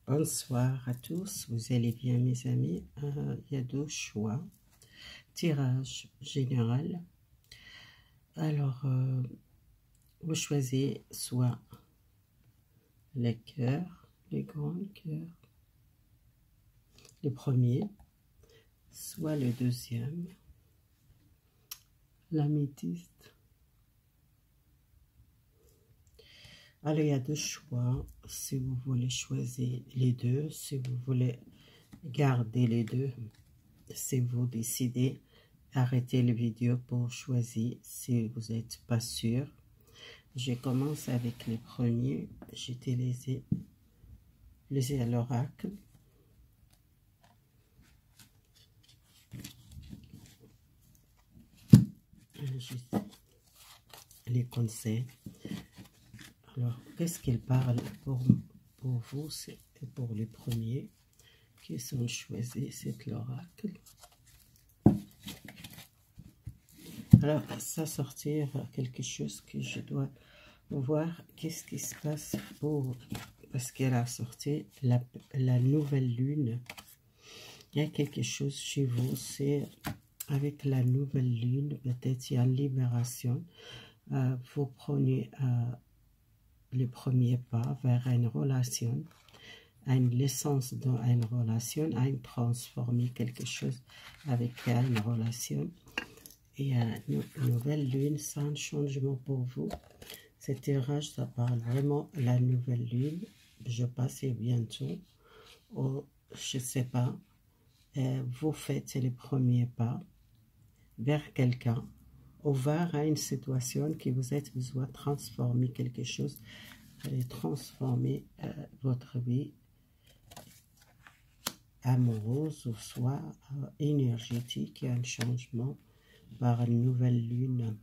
Bonsoir à tous, vous allez bien mes amis? Il y a deux choix. Tirage général. Alors, vous choisissez soit les cœurs, les grands cœurs, le premier, soit le deuxième, l'améthyste. Alors, il y a deux choix. Si vous voulez choisir les deux, si vous voulez garder les deux, si vous décidez, arrêtez la vidéo pour choisir si vous n'êtes pas sûr. Je commence avec les premiers. J'ai utilisé à l'oracle. Les conseils. Alors, qu'est-ce qu'il parle pour vous? C'est pour les premiers qui sont choisis, c'est l'oracle. Alors, ça sortir quelque chose que je dois voir qu'est-ce qui se passe pour... Parce qu'elle a sorti la nouvelle lune. Il y a quelque chose chez vous, c'est avec la nouvelle lune, peut-être il y a une libération. Vous prenez le premier pas vers une relation, à une naissance dans une relation, à une transformer quelque chose avec une relation. Et une nouvelle lune, c'est un changement pour vous. Cet tirage, ça parle vraiment de la nouvelle lune. Je passe bientôt, ou je ne sais pas, vous faites les premiers pas vers quelqu'un, ou vers une situation que vous êtes besoin de transformer quelque chose, et transformer votre vie amoureuse ou soit énergétique. Il y a un changement par une nouvelle lune.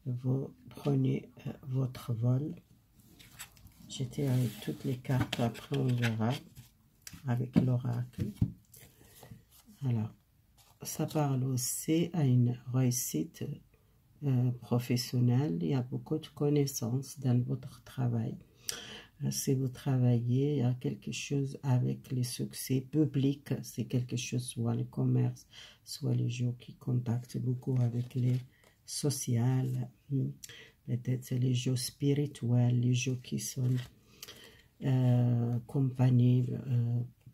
Vous prenez votre vol. J'étais avec toutes les cartes, après on verra avec l'oracle. Alors, ça parle aussi à une réussite professionnelle. Il y a beaucoup de connaissances dans votre travail. Si vous travaillez, il y a quelque chose avec les succès publics. C'est quelque chose, soit le commerce, soit les gens qui contactent beaucoup avec les sociales. Peut-être les jeux spirituels, les jeux qui sont accompagnés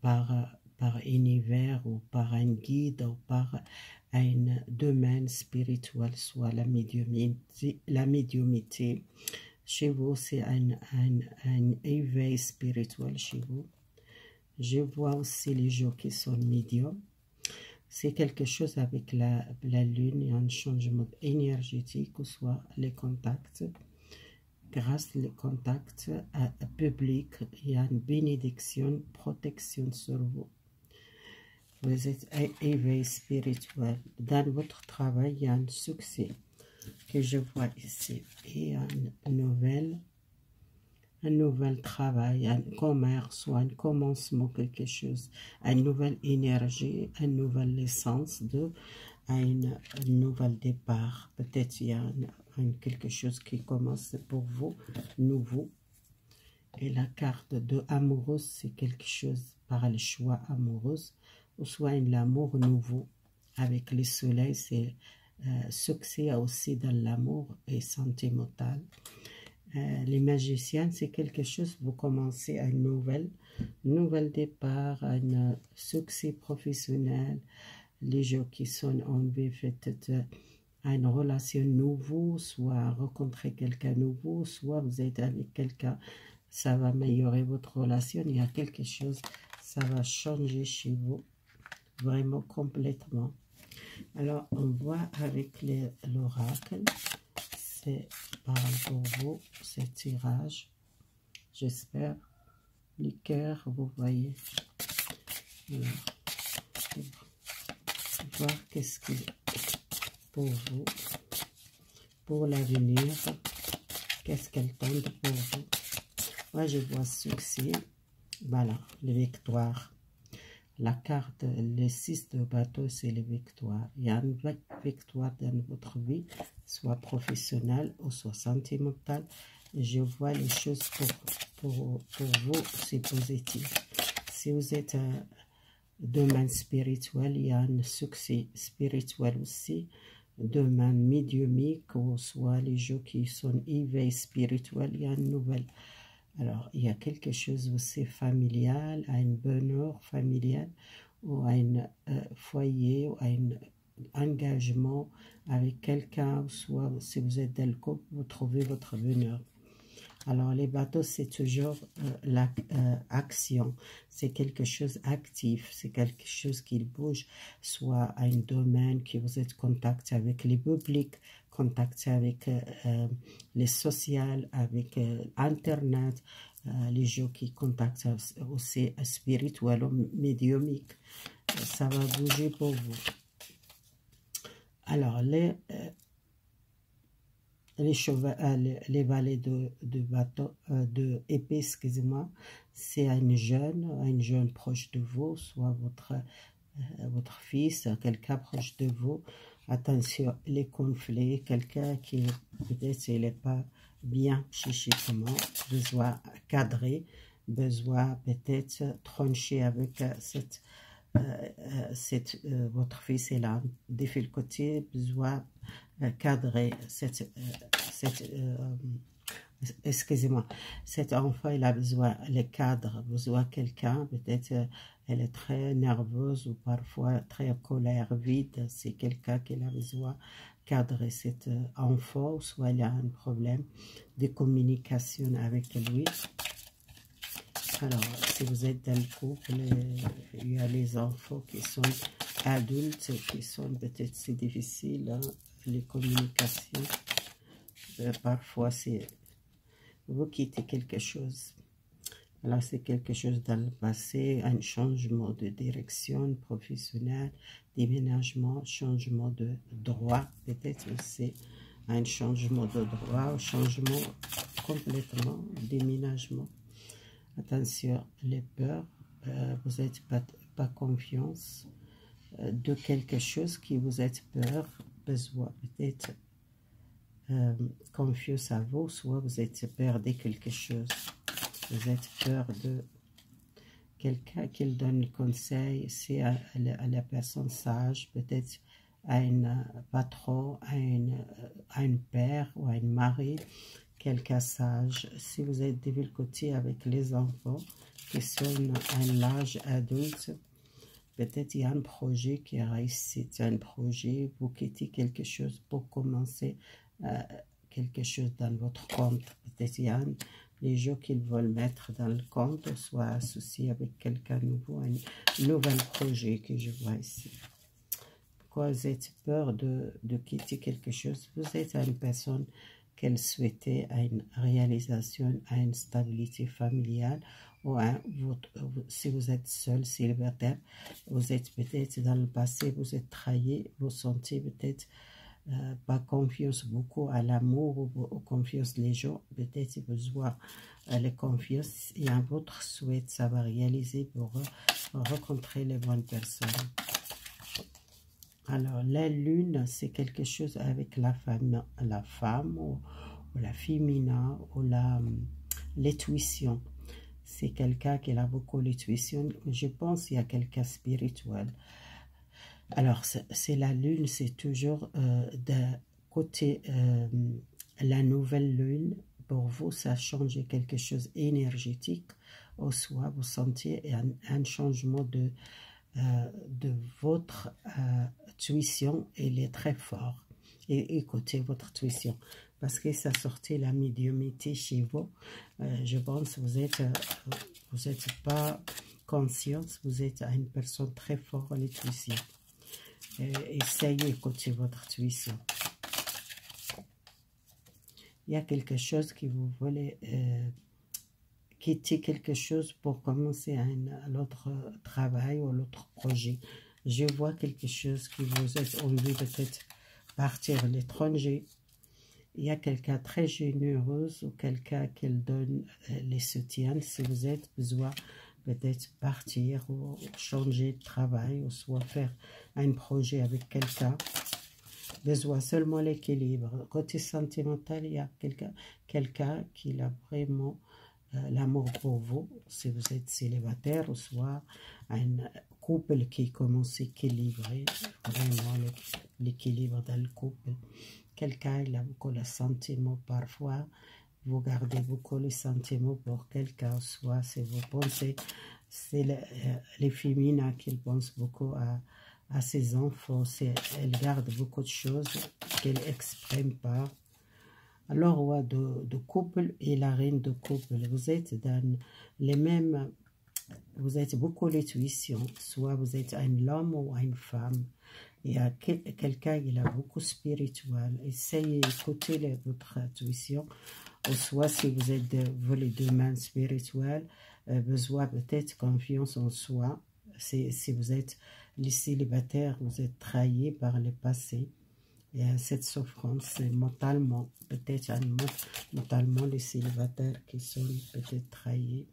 par univers ou par un guide ou par un domaine spirituel, soit la médiumnité. Chez vous, c'est un éveil spirituel chez vous. Je vois aussi les gens qui sont médiums. C'est quelque chose avec la lune, il y a un changement énergétique, ou soit les contacts. Grâce aux contacts publics, il y a une bénédiction, protection sur vous. Vous êtes un éveil spirituel. Dans votre travail, il y a un succès que je vois ici. Et un nouvel travail, un commerce ou un commencement, quelque chose, une nouvelle énergie, une nouvelle naissance, un nouvel départ. Peut-être il y a quelque chose qui commence pour vous, nouveau. Et la carte de amoureuse, c'est quelque chose par le choix amoureux, ou soit l'amour nouveau. Avec le soleil, c'est succès aussi dans l'amour et sentimental. Les magiciens, c'est quelque chose, vous commencez un nouvel départ, un succès professionnel. Les gens qui sont enlevés, peut-être une relation nouveau, soit rencontrer quelqu'un nouveau, soit vous êtes avec quelqu'un, ça va améliorer votre relation. Il y a quelque chose, ça va changer chez vous, vraiment complètement. Alors, on voit avec l'oracle, c'est pour vous, ce tirage. J'espère. Le cœur, vous voyez. Alors, voir qu'est-ce que pour vous, pour l'avenir, qu'est-ce qu'elle tente pour vous. Moi, je vois succès. Voilà, les victoires. La carte, le 6 de bateau, c'est les victoires. Il y a une victoire dans votre vie, soit professionnelle ou soit sentimentale. Je vois les choses pour vous, c'est positif. si vous êtes domaine spirituel, il y a un succès spirituel aussi. Domaine médiumique, ou soit les gens qui sont éveillés spirituel, il y a une nouvelle. Alors, il y a quelque chose aussi familial, un bonheur familial, ou un foyer, ou un engagement avec quelqu'un, soit si vous êtes dans le couple, vous trouvez votre bonheur. Alors, les bateaux, c'est toujours l'action, c'est quelque chose actif, c'est quelque chose qui bouge, soit un domaine que vous êtes contacté avec les publics, contacté avec les sociales, avec Internet, les gens qui contactent aussi spirituel ou médiumique. Ça va bouger pour vous. Alors, les valets de bateau, de épée, excusez-moi, c'est un jeune proche de vous, soit votre fils, quelqu'un proche de vous. Attention, les conflits, quelqu'un qui peut-être il n'est pas bien psychiquement, besoin cadrer, besoin peut-être trancher avec votre fils est là, difficulté, besoin cadrer excusez-moi, cet enfant il a besoin le cadre, besoin quelqu'un, peut-être elle est très nerveuse ou parfois très colère, vide, c'est quelqu'un qui a besoin cadrer cet enfant, soit il a un problème de communication avec lui. Alors, si vous êtes dans le couple, il y a les enfants qui sont adultes, qui sont peut-être c'est difficile, hein, les communications. Parfois, c'est vous quittez quelque chose. Alors, c'est quelque chose dans le passé, un changement de direction professionnelle, déménagement, changement de droit, peut-être aussi un changement de droit, changement complètement, déménagement. Attention, les peurs, vous n'êtes pas confiance de quelque chose qui vous êtes peur, besoin peut-être confiance à vous, soit vous êtes peur de quelque chose, vous êtes peur de quelqu'un qui donne conseil, c'est à la personne sage, peut-être à un patron, à un père ou à un mari, quelqu'un sage. Si vous êtes de l'autre côté avec les enfants qui sont à l'âge adulte, peut-être il y a un projet qui réussit, un projet, vous quittez quelque chose pour commencer quelque chose dans votre compte. Peut-être il y a les gens qu'ils veulent mettre dans le compte, soit associés avec quelqu'un nouveau, un nouvel projet que je vois ici. Pourquoi vous avez peur de quitter quelque chose? Vous êtes une personne qu'elle souhaitait à une réalisation, à une stabilité familiale, ou si vous êtes seul, célibataire, vous êtes peut-être dans le passé, vous êtes trahi, vous sentez peut-être pas confiance beaucoup à l'amour ou confiance les gens, peut-être besoin la confiance et un votre souhait, ça va réaliser pour rencontrer les bonnes personnes. Alors, la lune, c'est quelque chose avec la femme ou la féminin ou l'intuition. C'est quelqu'un qui a beaucoup l'intuition. Je pense qu'il y a quelqu'un spirituel. Alors, c'est la lune, c'est toujours de côté la nouvelle lune. Pour vous, ça change quelque chose énergétique. Au soit, vous sentiez un changement de votre tuition, elle est très fort. Et écoutez votre tuition, parce que ça sortait la médiumnité chez vous. Je pense que vous êtes pas conscience, vous êtes une personne très forte en intuition. Essayez d'écouter votre tuition. Il y a quelque chose que vous voulez quitter quelque chose pour commencer l'autre travail ou l'autre projet. Je vois quelque chose qui vous êtes envie peut-être partir à l'étranger. Il y a quelqu'un très généreux ou quelqu'un qui donne les soutiens. Si vous êtes besoin peut-être partir ou changer de travail ou soit faire un projet avec quelqu'un. Besoin seulement l'équilibre. Côté sentimental, il y a quelqu'un qui a vraiment l'amour pour vous, si vous êtes célibataire, ou soit un couple qui commence à équilibrer, vraiment l'équilibre dans le couple. Quelqu'un, il a beaucoup de sentiments parfois, vous gardez beaucoup les sentiments pour quelqu'un, soit si vous pensez, c'est les féminins qui pensent beaucoup à ses enfants, elles gardent beaucoup de choses qu'elles n'expriment pas. Alors, roi de couple et la reine de couple, vous êtes dans les mêmes, vous êtes beaucoup l'intuition, soit vous êtes un homme ou une femme. Il y a quelqu'un qui a beaucoup spirituel. Essayez d'écouter votre intuition, ou soit si vous êtes vous les deux mains spirituelles, besoin peut-être confiance en soi. Si vous êtes les célibataires, vous êtes trahis par le passé. Et cette souffrance, c'est mentalement, peut-être mentalement les célibataires qui sont peut-être trahis.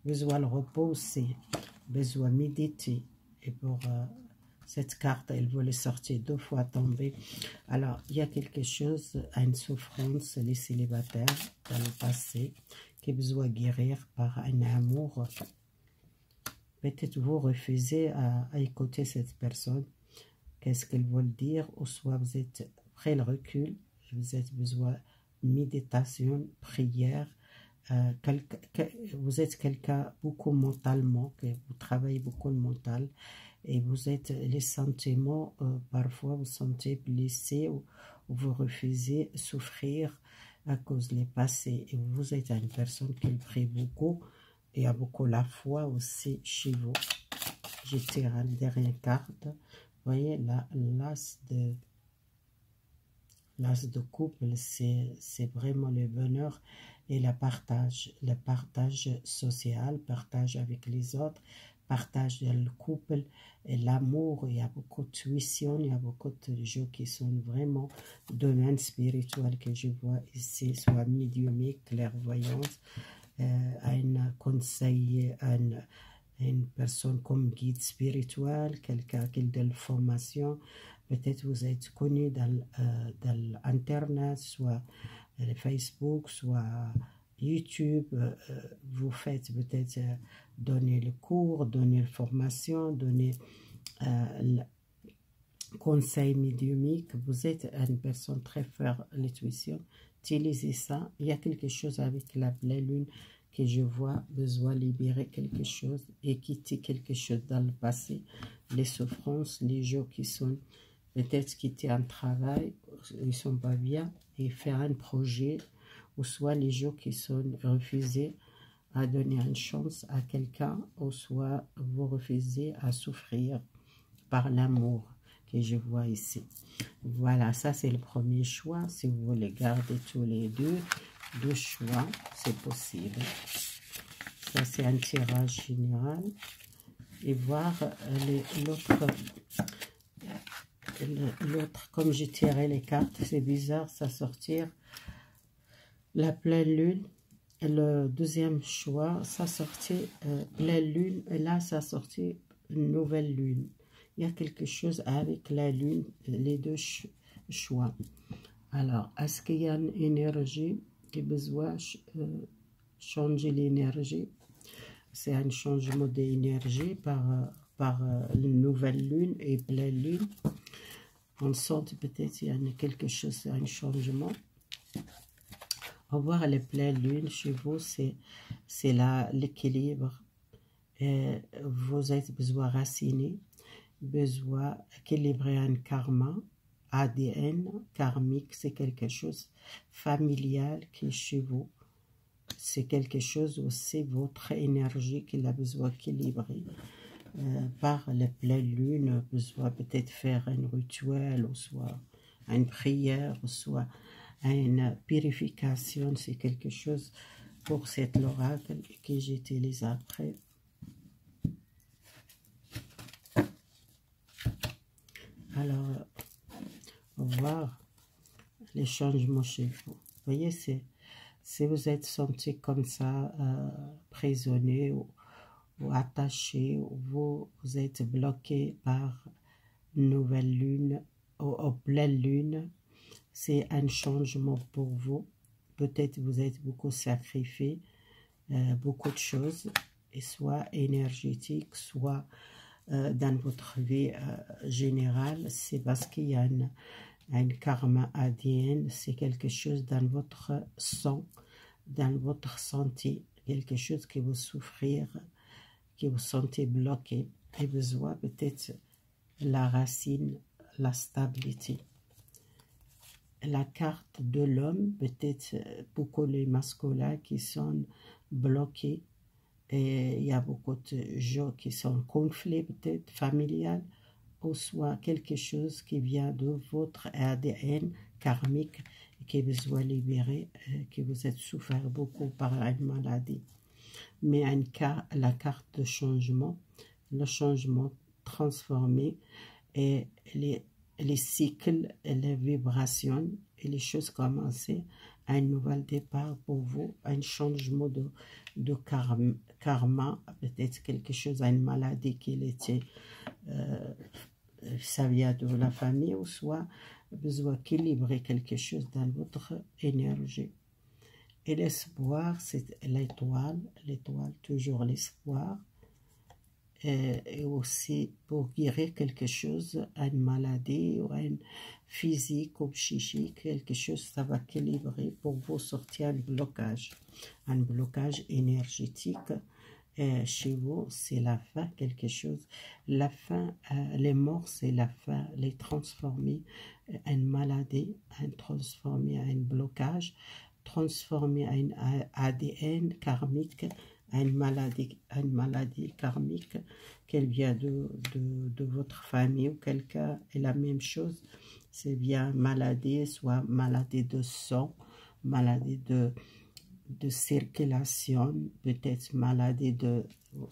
Besoin de repos aussi, besoin de méditer. Et pour cette carte, elle voulait sortir 2 fois tomber. Alors, il y a quelque chose, une souffrance, les célibataires dans le passé, qui besoin de guérir par un amour. Peut-être vous refusez à écouter cette personne. Qu'est-ce qu'elle veut dire, ou soit vous êtes près le recul, vous avez besoin de méditation, prière, vous êtes quelqu'un beaucoup mentalement, que vous travaillez beaucoup le mental, et vous êtes les sentiments, parfois vous sentez blessé, ou vous refusez souffrir à cause des passés, et vous êtes une personne qui prie beaucoup, et a beaucoup la foi aussi chez vous. Je tire une dernière carte. Vous voyez, l'as de couple, c'est vraiment le bonheur et le partage social, partage avec les autres, partage dans le couple, et l'amour. Il y a beaucoup de tuition, il y a beaucoup de gens qui sont vraiment domaine spirituel que je vois ici, soit médiumique, clairvoyance, un conseiller, une personne comme guide spirituel, quelqu'un qui donne formation. Peut-être vous êtes connu dans l'internet, soit Facebook, soit YouTube. Vous faites peut-être donner le cours, donner la formation, donner le conseil médiumique. Vous êtes une personne très forte à l'intuition. Utilisez ça. Il y a quelque chose avec la pleine lune que je vois, besoin de libérer quelque chose et quitter quelque chose dans le passé, les souffrances, les gens qui sont peut-être quitter un travail, ils sont pas bien, et faire un projet, ou soit les gens qui sont refusés à donner une chance à quelqu'un, ou soit vous refusez à souffrir par l'amour que je vois ici. Voilà, ça c'est le premier choix. Si vous voulez garder tous les deux choix, c'est possible. Ça c'est un tirage général. Et voir l'autre, comme j'ai tiré les cartes, c'est bizarre, ça sortir la pleine lune. Le deuxième choix, ça sortit pleine lune, et là ça sortit une nouvelle lune. Il y a quelque chose avec la lune, les deux choix. Alors, est-ce qu'il y a une énergie qui a besoin de changer l'énergie? C'est un changement d'énergie par une nouvelle lune et pleine lune. On sent peut-être qu'il y a quelque chose, un changement. On voit les pleines lunes chez vous, c'est l'équilibre. Vous avez besoin de raciner, besoin d'équilibrer un karma, ADN, karmique, c'est quelque chose familial qui est chez vous. C'est quelque chose aussi, votre énergie qu'il a besoin d'équilibrer. Par la pleine lune, besoin peut-être faire un rituel, ou soit une prière, ou soit une purification, c'est quelque chose pour cet oracle que j'utilise après. Alors, on va voir les changements chez vous. Vous voyez, si vous êtes senti comme ça, prisonnier ou attaché, ou vous êtes bloqué par une nouvelle lune ou pleine lune, c'est un changement pour vous. Peut-être vous êtes beaucoup sacrifié, beaucoup de choses, et soit énergétiques, soit dans votre vie générale. C'est parce qu'il y a un karma ADN, c'est quelque chose dans votre sang, dans votre santé, quelque chose qui vous souffrir, qui vous sentez bloqué, et besoin peut-être la racine, la stabilité. La carte de l'homme, peut-être beaucoup les masculins qui sont bloqués, et il y a beaucoup de gens qui sont conflits, peut-être familial, ou soit quelque chose qui vient de votre ADN karmique, qui vous a libéré, que vous êtes souffert beaucoup par une maladie. Mais la carte de changement, le changement transformé, et les cycles, et les vibrations, et les choses commencent, un nouvel départ pour vous, un changement de karma, peut-être quelque chose, une maladie qui était, ça vient de la famille, ou soit besoin d'équilibrer quelque chose dans votre énergie. Et l'espoir, c'est l'étoile, toujours l'espoir. Et aussi pour guérir quelque chose, une maladie ou une physique ou psychique, quelque chose, ça va équilibrer pour vous sortir un blocage énergétique. Chez vous, c'est la fin, quelque chose. La fin, les morts, c'est la fin, les transformer en maladie, transformer en blocage, transformer en ADN karmique, une maladie karmique, qu'elle vient de votre famille ou quelqu'un, est la même chose. C'est bien maladie, soit maladie de sang, maladie de circulation, peut-être maladie de...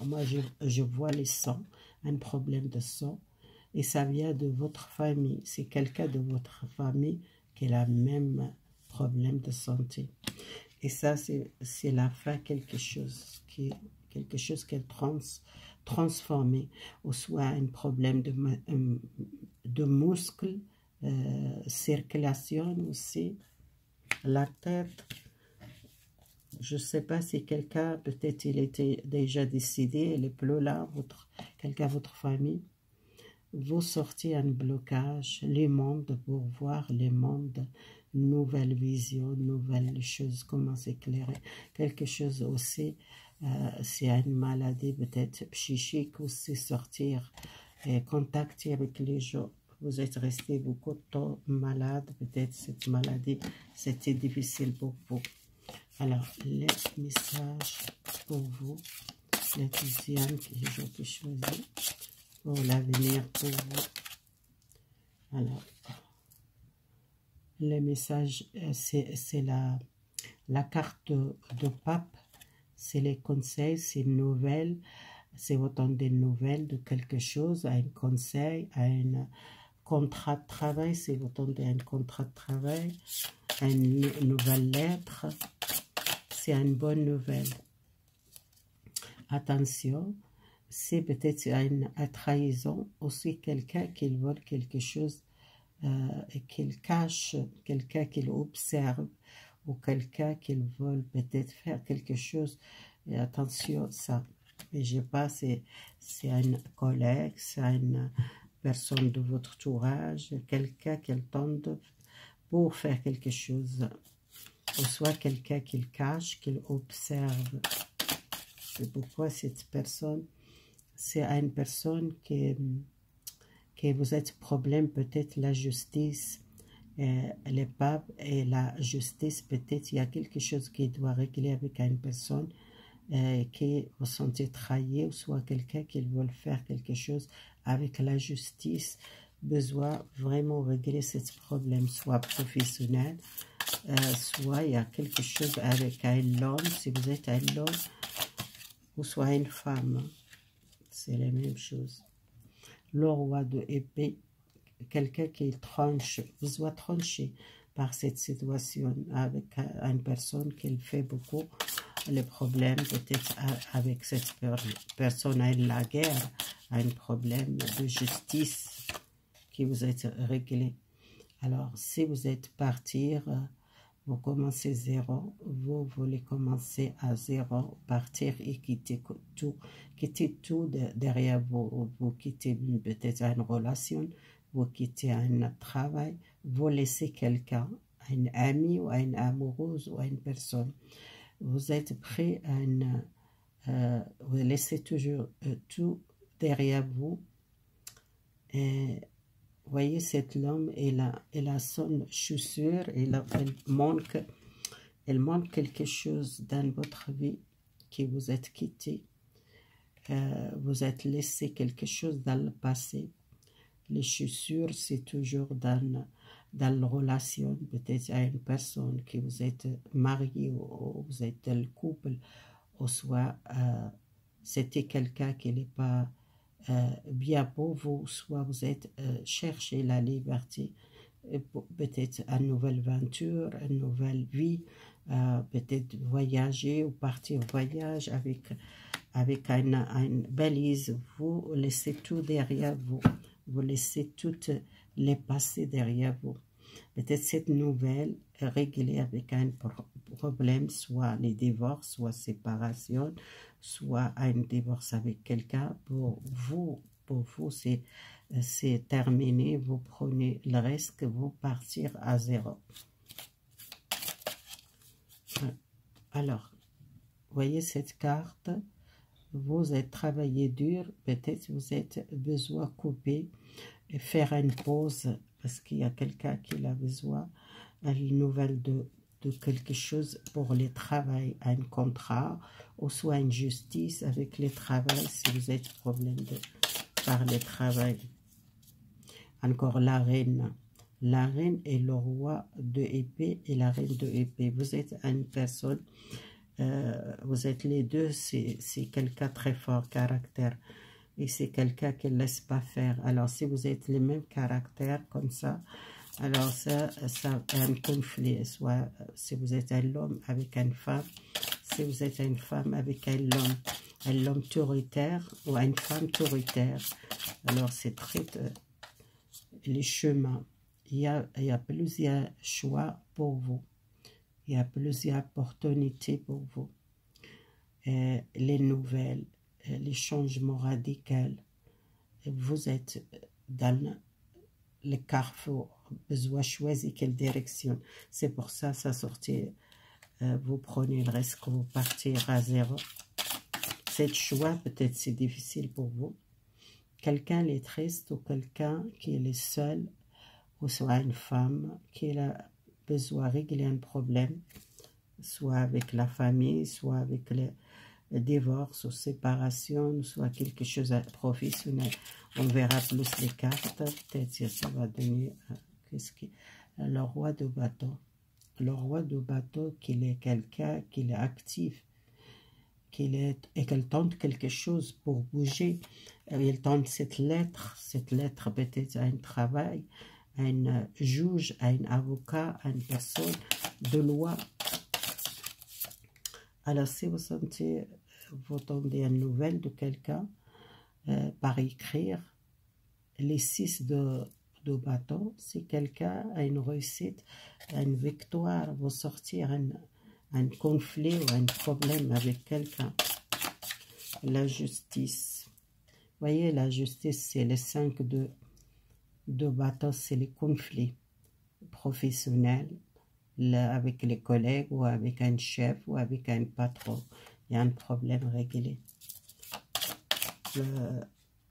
Moi, je vois les sangs, un problème de sang, et ça vient de votre famille. C'est quelqu'un de votre famille qui a le même problème de santé. Et ça, c'est la fin, quelque chose qui est transformé, ou soit un problème de muscle, circulation aussi, la tête. Je ne sais pas si quelqu'un, peut-être il était déjà décidé, il n'est plus là, quelqu'un de votre famille. Vous sortez un blocage, les mondes, pour voir les mondes, nouvelle vision, nouvelles choses, comment s'éclairer. Quelque chose aussi, c'est une maladie peut-être psychique, aussi sortir et contacter avec les gens. Vous êtes resté beaucoup de temps malade, peut-être cette maladie, c'était difficile pour vous. Alors, les messages pour vous, les deuxièmes que j'ai choisi pour l'avenir pour vous. Alors, les messages, c'est la carte de pape, c'est les conseils, c'est une nouvelle, c'est autant des nouvelles de quelque chose, un conseil, un contrat de travail, c'est autant d'un contrat de travail, une nouvelle lettre, c'est une bonne nouvelle. Attention, c'est peut-être une trahison, aussi quelqu'un qui vole quelque chose, et qu'il cache, quelqu'un qu'il observe, ou quelqu'un qui veut peut-être faire quelque chose. Et attention, ça. Mais je sais pas, c'est un collègue, c'est une personne de votre entourage, quelqu'un qui tente pour faire quelque chose, ou soit quelqu'un qu'il cache, qu'il observe. C'est pourquoi cette personne, c'est une personne qui vous êtes problème, peut-être la justice, les papes et la justice, peut-être il y a quelque chose qui doit régler avec une personne qui vous sentez trahi, ou soit quelqu'un qui veut faire quelque chose avec la justice, besoin vraiment régler ce problème, soit professionnel, soit il y a quelque chose avec un homme, si vous êtes un homme, ou soit une femme, c'est la même chose. Le roi de épée, quelqu'un qui tranche, besoin trancher par cette situation avec une personne qui fait beaucoup les problèmes, peut-être avec cette personne à la guerre, un problème de justice qui vous est réglé. Alors, si vous êtes partir Vous commencez zéro, vous voulez commencer à zéro, partir et quitter tout derrière vous. Vous quittez peut-être une relation, vous quittez un travail, vous laissez quelqu'un, un ami ou une amoureuse ou une personne. Vous êtes prêt vous laissez toujours tout derrière vous. Et voyez, cet homme, il a son chaussure, elle manque quelque chose dans votre vie, que vous êtes quitté, vous êtes laissé quelque chose dans le passé. Les chaussures, c'est toujours dans la relation, peut-être à une personne que vous êtes marié ou vous êtes le couple, ou soit c'était quelqu'un qui n'est pas bien pour vous, soit vous êtes cherché la liberté, peut-être une nouvelle aventure, une nouvelle vie, peut-être voyager ou partir en voyage avec une balise. Vous laissez tout derrière vous, vous laissez toutes les passés derrière vous. Peut-être cette nouvelle est réglée avec un problème, soit les divorces, soit séparation, soit un divorce avec quelqu'un. Pour vous c'est terminé, vous prenez le reste, vous partir à zéro. Alors, voyez cette carte, vous êtes travaillé dur, peut-être vous êtes besoin de couper et faire une pause, parce qu'il y a quelqu'un qui a besoin d'une nouvelle de quelque chose pour le travail, un contrat, ou soit une justice avec le travail, si vous êtes problème par le travail. Encore la reine. La reine est le roi de épée et la reine de épée. Vous êtes une personne, vous êtes les deux, c'est quelqu'un très fort caractère. Et c'est quelqu'un qui ne laisse pas faire. Alors, si vous êtes les mêmes caractères comme ça, alors ça un conflit. Soit si vous êtes un homme avec une femme, si vous êtes une femme avec un homme autoritaire ou une femme autoritaire. Alors, c'est très... les chemins. Il y a plusieurs choix pour vous. Il y a plusieurs opportunités pour vous. Les nouvelles, les changements radicaux. Vous êtes dans le carrefour, besoin de choisir quelle direction. C'est pour ça sortit, vous prenez le risque, vous partir à zéro. Ce choix, peut-être c'est difficile pour vous. Quelqu'un est triste ou quelqu'un qui est seul, ou soit une femme qui a besoin de régler un problème, soit avec la famille, soit avec le divorce ou séparation, soit quelque chose de professionnel. On verra plus les cartes, peut-être que ça va donner le roi de bateau. Le roi de bateau, qu'il est quelqu'un qui est actif, et qu'elle tente quelque chose pour bouger. Il tente cette lettre peut-être à un travail, à un juge, à un avocat, à une personne de loi. Alors, si vous sentez, vous attendez une nouvelle de quelqu'un par écrire, les 6 de bâton, si quelqu'un a une réussite, une victoire, vous sortir un conflit ou un problème avec quelqu'un. La justice. Vous voyez, la justice, c'est les 5 de bâton, c'est les conflits professionnels, avec les collègues ou avec un chef ou avec un patron. Il y a un problème réglé.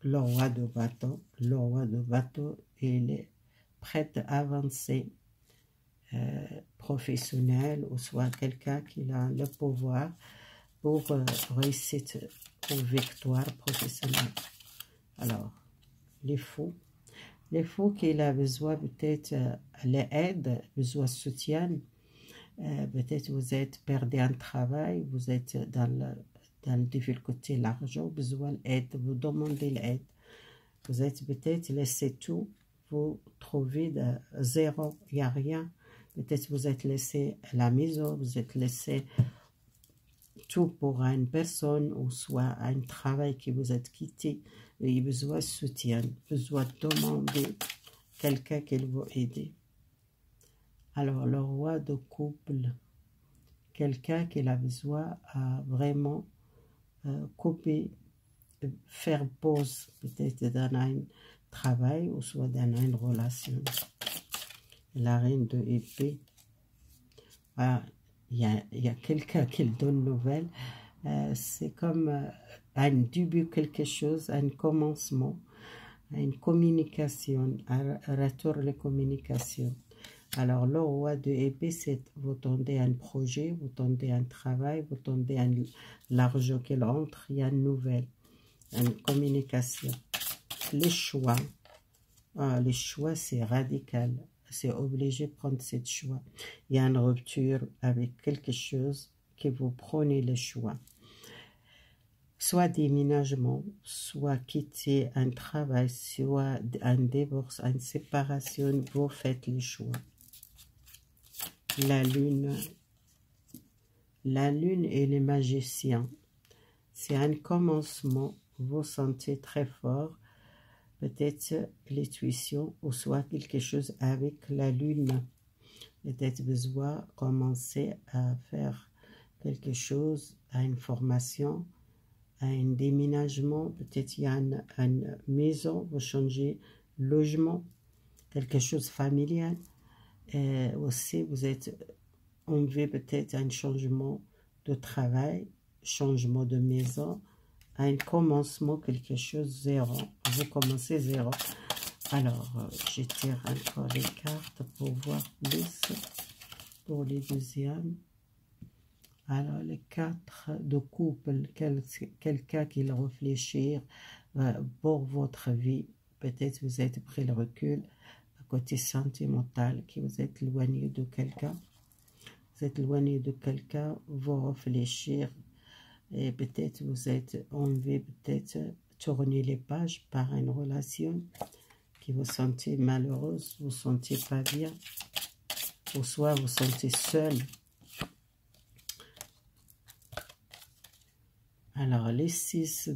Le roi de bateau, il est prêt à avancer, professionnel, ou soit quelqu'un qui a le pouvoir pour réussite ou victoire professionnelle. Alors, les faux qu'il a besoin peut-être l'aide, besoin de soutien. Peut-être vous êtes perdu un travail, vous êtes dans la difficulté, l'argent, besoin d'aide, vous demandez l'aide. Vous êtes peut-être laissé tout, vous trouvez de zéro, il n'y a rien. Peut-être vous êtes laissé à la maison, vous êtes laissé tout pour une personne, ou soit un travail que vous êtes quitté. Il y a besoin de soutien, besoin de demander quelqu'un qui vous aide. Alors, le roi de couple, quelqu'un qui a besoin à vraiment couper, faire pause peut-être dans un travail ou soit dans une relation. La reine de épée, il y a quelqu'un qui donne nouvelle. C'est comme un début quelque chose, un commencement, une communication, un retour de communication. Alors, le roi de épée, c'est vous tendez un projet, vous tendez un travail, vous tendez l'argent qui rentre, il y a une nouvelle, une communication. Les choix, les choix, c'est radical. C'est obligé de prendre ce choix. Il y a une rupture avec quelque chose que vous prenez le choix. Soit déménagement, soit quitter un travail, soit un divorce, une séparation, vous faites le choix. La lune et les magiciens, c'est un commencement, vous sentez très fort, peut-être l'intuition ou soit quelque chose avec la lune. Peut-être besoin commencer à faire quelque chose, à une formation, à un déménagement, peut-être il y a une maison, vous changez logement, quelque chose familial. Et aussi, vous êtes enlevé peut-être un changement de travail, changement de maison, un commencement, quelque chose zéro. Vous commencez zéro. Alors, je tire encore les cartes pour voir plus pour les deuxièmes. Alors, les 4 de couple, quelqu'un qui réfléchit pour votre vie. Peut-être vous êtes pris le recul à côté sentimental, que vous êtes éloigné de quelqu'un. Vous êtes éloigné de quelqu'un, vous réfléchir. Et peut-être vous êtes enlevé, peut-être tourner les pages par une relation qui vous sentez malheureuse, vous ne sentez pas bien, ou soit vous vous sentez seul. Alors, les 6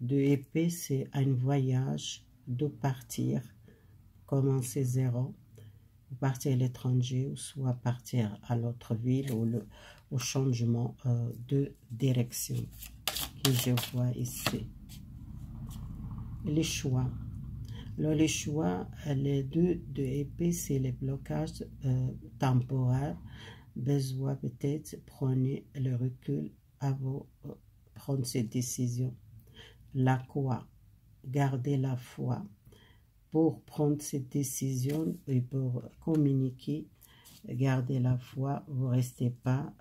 de épée, c'est un voyage, de partir, commencer zéro, partir à l'étranger, ou soit partir à l'autre ville, ou au changement de direction que je vois ici. Les choix. Alors, les choix, les 2 de épée, c'est les blocages temporaires. Besoin peut-être, prenez le recul avant de prendre ces décisions. La quoi? Gardez la foi pour prendre ces décisions et pour communiquer. Gardez la foi, vous ne restez pas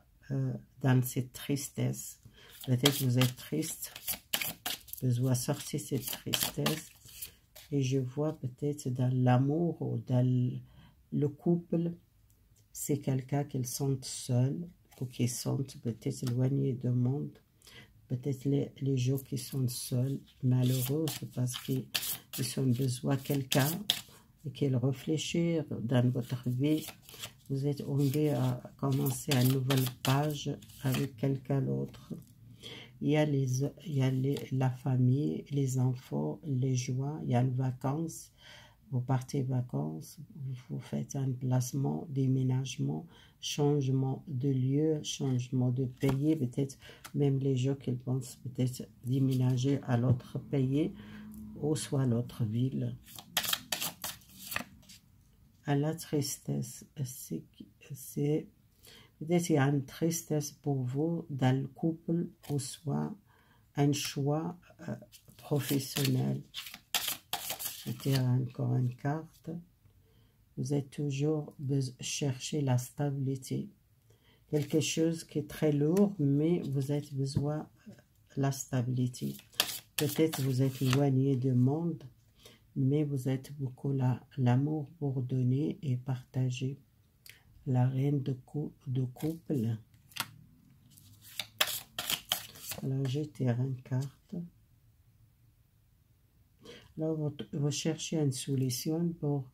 dans cette tristesse. Peut-être que vous êtes triste, besoin de sortir cette tristesse. Et je vois peut-être dans l'amour ou dans le couple, c'est quelqu'un qui se sent seul ou qui se sent peut-être éloigné du monde. Peut-être les gens qui sont seuls, malheureux, parce qu'ils ont besoin de quelqu'un et qu'ils réfléchissent dans votre vie. Vous êtes envie à commencer une nouvelle page avec quelqu'un d'autre. Il y a la famille, les enfants, les joies, il y a les vacances. Vous partez vacances, vous faites un placement, déménagement, changement de lieu, changement de pays, peut-être même les gens qui pensent peut-être déménager à l'autre pays ou soit à l'autre ville. À la tristesse, c'est peut-être il y a une tristesse pour vous dans le couple ou soit un choix professionnel. Je tire encore une carte. Vous êtes toujours chercher la stabilité. Quelque chose qui est très lourd, mais vous avez besoin de la stabilité. Peut-être vous êtes éloigné du monde, mais vous êtes beaucoup l'amour pour donner et partager. La reine de couple. Alors, je tire une carte. Alors, vous cherchez une solution pour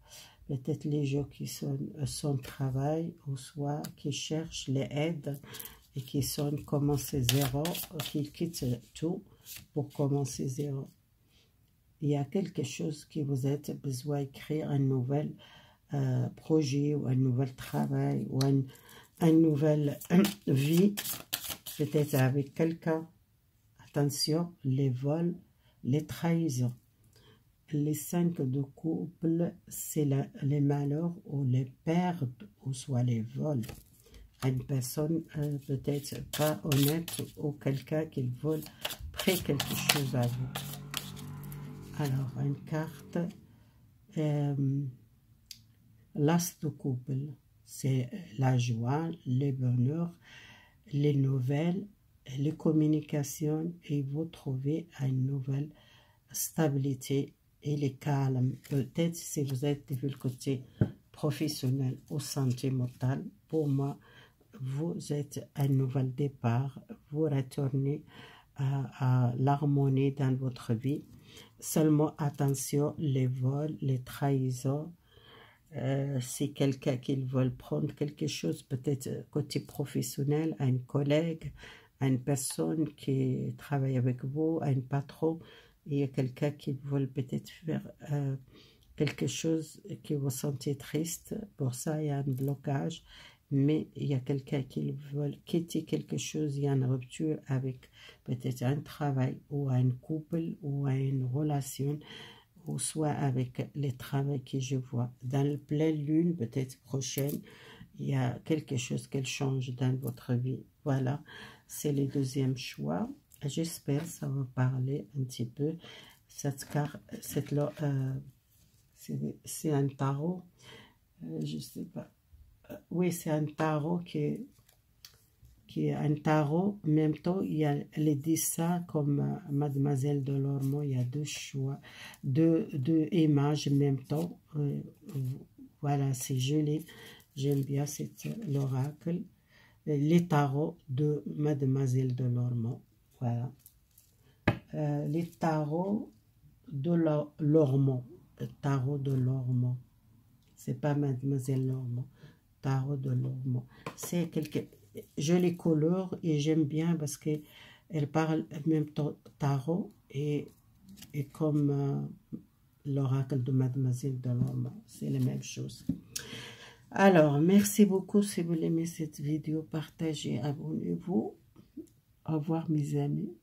peut-être les gens qui sont sans travail ou soit qui cherchent les aides et qui sont commencés zéro, qui quittent tout pour commencer zéro. Il y a quelque chose que vous avez besoin d'écrire, une nouvelle projet ou un nouvel travail ou une nouvelle vie, peut-être avec quelqu'un. Attention, les vols, les trahisons. Les 5 de couple, c'est les malheurs ou les pertes ou soit les vols. Une personne peut-être pas honnête ou quelqu'un qui vole près quelque chose à vous. Alors, une carte, l'as de couple, c'est la joie, le bonheur, les nouvelles, les communications et vous trouvez une nouvelle stabilité et le calme. Peut-être si vous êtes vu le côté professionnel ou sentimental, pour moi, vous êtes un nouvel départ, vous retournez à l'harmonie dans votre vie. Seulement attention, les vols, les trahisons, si quelqu'un qui veut prendre quelque chose, peut-être côté professionnel, un collègue, une personne qui travaille avec vous, un patron, il y a quelqu'un qui veut peut-être faire quelque chose qui vous sentez triste, pour ça il y a un blocage, mais il y a quelqu'un qui veut quitter quelque chose, il y a une rupture avec peut-être un travail ou un couple ou une relation, ou soit avec les travaux que je vois. Dans le pleine lune, peut-être prochaine, il y a quelque chose qui change dans votre vie. Voilà, c'est le deuxième choix. J'espère que ça va parler un petit peu. Cette carte, c'est un tarot. Je sais pas. Oui, c'est un tarot qui est un tarot. En même temps, il y a les dessins comme Mademoiselle de l'Ormeau. Il y a deux choix, deux images en même temps. Voilà, c'est joli. J'aime bien l'oracle. Les tarots de Mademoiselle de l'Ormeau. Voilà. Les tarots de l'Ormeau. Le tarot de l'Ormeau. C'est pas Mademoiselle Lormeau. Tarot de l'Ormeau. C'est quelque jolie couleur et j'aime bien parce que elle parle en même temps tarot et comme l'oracle de Mademoiselle de l'Ormeau. C'est la même chose. Alors, merci beaucoup. Si vous aimez cette vidéo, partagez, abonnez-vous. Au revoir mes amis.